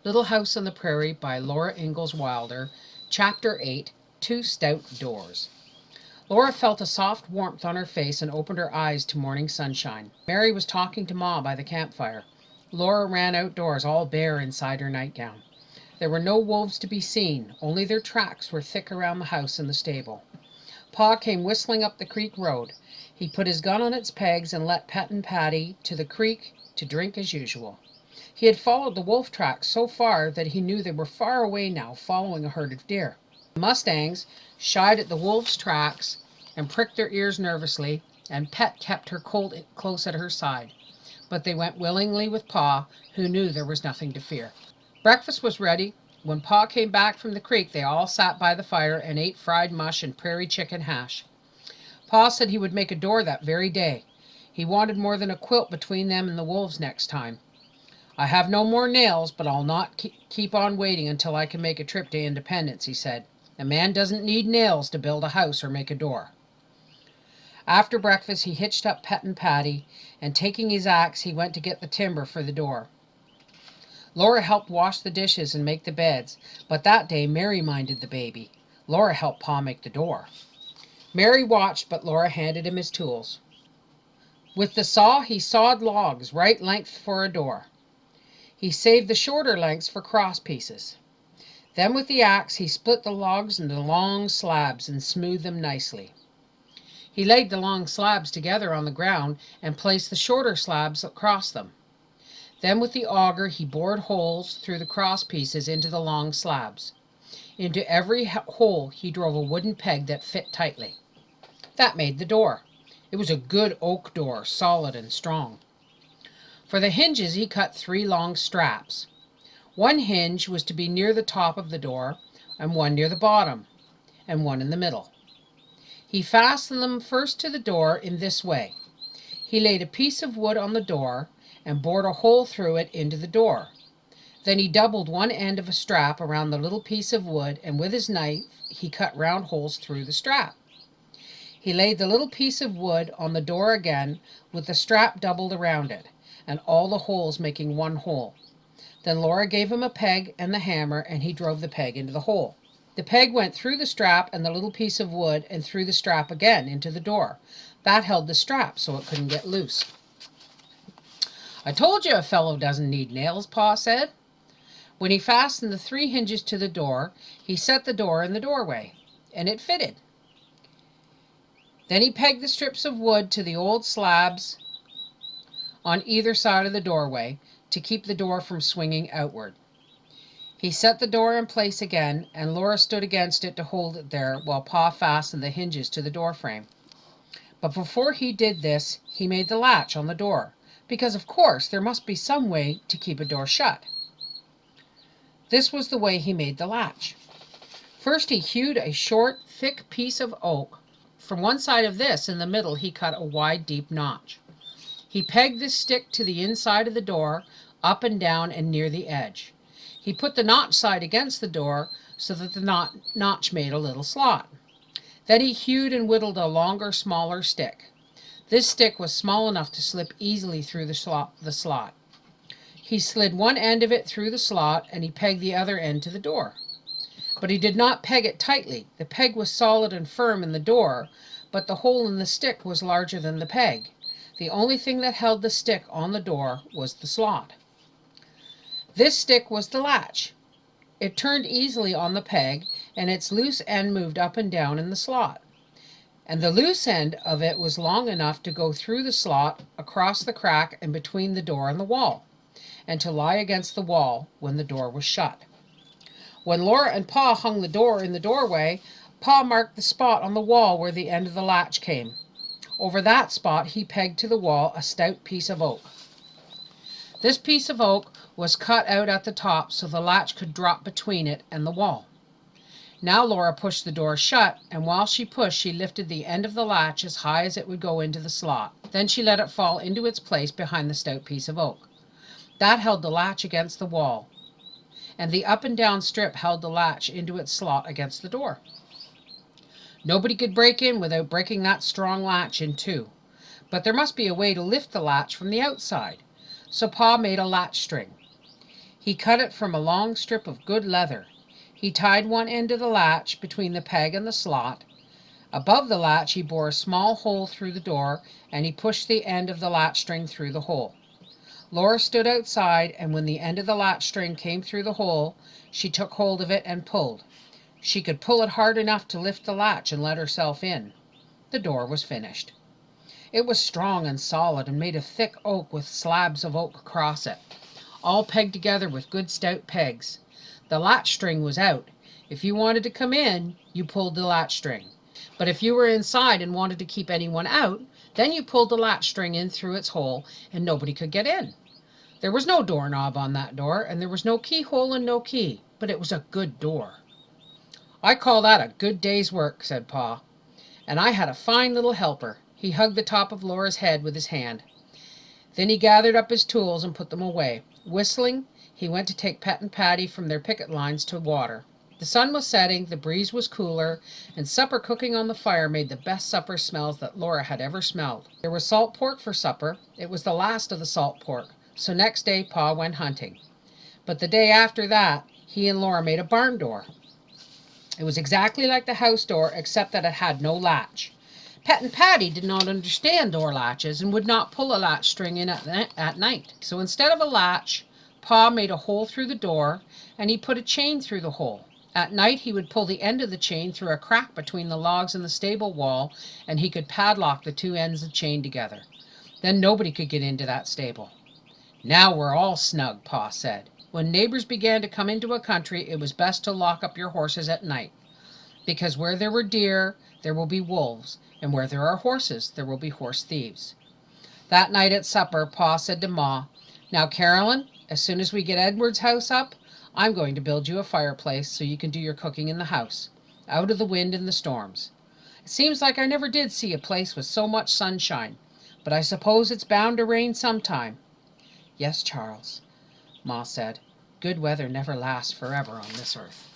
Little House on the Prairie by Laura Ingalls Wilder, Chapter 8, Two Stout Doors. Laura felt a soft warmth on her face and opened her eyes to morning sunshine. Mary was talking to Ma by the campfire. Laura ran outdoors, all bare inside her nightgown. There were no wolves to be seen, only their tracks were thick around the house and the stable. Pa came whistling up the creek road. He put his gun on its pegs and let Pet and Patty to the creek to drink as usual. He had followed the wolf tracks so far that he knew they were far away now, following a herd of deer. The mustangs shied at the wolves' tracks and pricked their ears nervously, and Pet kept her close at her side. But they went willingly with Pa, who knew there was nothing to fear. Breakfast was ready. When Pa came back from the creek, they all sat by the fire and ate fried mush and prairie chicken hash. Pa said he would make a door that very day. He wanted more than a quilt between them and the wolves next time. "I have no more nails, but I'll not keep on waiting until I can make a trip to Independence," he said. "A man doesn't need nails to build a house or make a door." After breakfast, he hitched up Pet and Patty, and taking his axe, he went to get the timber for the door. Laura helped wash the dishes and make the beds, but that day Mary minded the baby. Laura helped Pa make the door. Mary watched, but Laura handed him his tools. With the saw, he sawed logs right length for a door. He saved the shorter lengths for cross pieces. Then with the axe he split the logs into long slabs and smoothed them nicely. He laid the long slabs together on the ground and placed the shorter slabs across them. Then with the auger he bored holes through the cross pieces into the long slabs. Into every hole he drove a wooden peg that fit tightly. That made the door. It was a good oak door, solid and strong. For the hinges he cut 3 long straps. One hinge was to be near the top of the door, and one near the bottom, and one in the middle. He fastened them first to the door in this way. He laid a piece of wood on the door and bored a hole through it into the door. Then he doubled one end of a strap around the little piece of wood, and with his knife he cut round holes through the strap. He laid the little piece of wood on the door again, with the strap doubled around it, and all the holes making one hole. Then Laura gave him a peg and the hammer, and he drove the peg into the hole. The peg went through the strap and the little piece of wood, and through the strap again into the door. That held the strap so it couldn't get loose. "I told you a fellow doesn't need nails," Pa said. When he fastened the 3 hinges to the door, he set the door in the doorway, and it fitted. Then he pegged the strips of wood to the old slabs on either side of the doorway to keep the door from swinging outward. He set the door in place again, and Laura stood against it to hold it there while Pa fastened the hinges to the door frame. But before he did this, he made the latch on the door, because of course there must be some way to keep a door shut. This was the way he made the latch. First he hewed a short, thick piece of oak. From one side of this, in the middle, he cut a wide, deep notch. He pegged this stick to the inside of the door, up and down and near the edge. He put the notch side against the door so that the notch made a little slot. Then he hewed and whittled a longer, smaller stick. This stick was small enough to slip easily through the slot. He slid one end of it through the slot, and he pegged the other end to the door. But he did not peg it tightly. The peg was solid and firm in the door, but the hole in the stick was larger than the peg. The only thing that held the stick on the door was the slot. This stick was the latch. It turned easily on the peg, and its loose end moved up and down in the slot. And the loose end of it was long enough to go through the slot, across the crack, and between the door and the wall, and to lie against the wall when the door was shut. When Laura and Pa hung the door in the doorway, Pa marked the spot on the wall where the end of the latch came. Over that spot he pegged to the wall a stout piece of oak. This piece of oak was cut out at the top so the latch could drop between it and the wall. Now Laura pushed the door shut, and while she pushed, she lifted the end of the latch as high as it would go into the slot. Then she let it fall into its place behind the stout piece of oak. That held the latch against the wall, and the up and down strip held the latch into its slot against the door. Nobody could break in without breaking that strong latch in two. But there must be a way to lift the latch from the outside. So Pa made a latch string. He cut it from a long strip of good leather. He tied one end of the latch between the peg and the slot. Above the latch he bored a small hole through the door, and he pushed the end of the latch string through the hole. Laura stood outside, and when the end of the latch string came through the hole, she took hold of it and pulled. She could pull it hard enough to lift the latch and let herself in. The door was finished. It was strong and solid and made of thick oak with slabs of oak across it, all pegged together with good stout pegs. The latch string was out. If you wanted to come in, you pulled the latch string. But if you were inside and wanted to keep anyone out, then you pulled the latch string in through its hole and nobody could get in. There was no doorknob on that door, and there was no keyhole and no key, but it was a good door. "I call that a good day's work," said Pa. "And I had a fine little helper." He hugged the top of Laura's head with his hand. Then he gathered up his tools and put them away. Whistling, he went to take Pet and Patty from their picket lines to water. The sun was setting, the breeze was cooler, and supper cooking on the fire made the best supper smells that Laura had ever smelled. There was salt pork for supper. It was the last of the salt pork, so next day Pa went hunting. But the day after that, he and Laura made a barn door. It was exactly like the house door, except that it had no latch. Pet and Patty did not understand door latches and would not pull a latch string in at night. So instead of a latch, Pa made a hole through the door, and he put a chain through the hole. At night he would pull the end of the chain through a crack between the logs and the stable wall, and he could padlock the two ends of the chain together. Then nobody could get into that stable. "Now we're all snug," Pa said. "When neighbors began to come into a country, it was best to lock up your horses at night, because where there were deer, there will be wolves, and where there are horses, there will be horse thieves." That night at supper, Pa said to Ma, "Now, Carolyn, as soon as we get Edward's house up, I'm going to build you a fireplace so you can do your cooking in the house, out of the wind and the storms. It seems like I never did see a place with so much sunshine, but I suppose it's bound to rain sometime." "Yes, Charles," Ma said. "Good weather never lasts forever on this earth."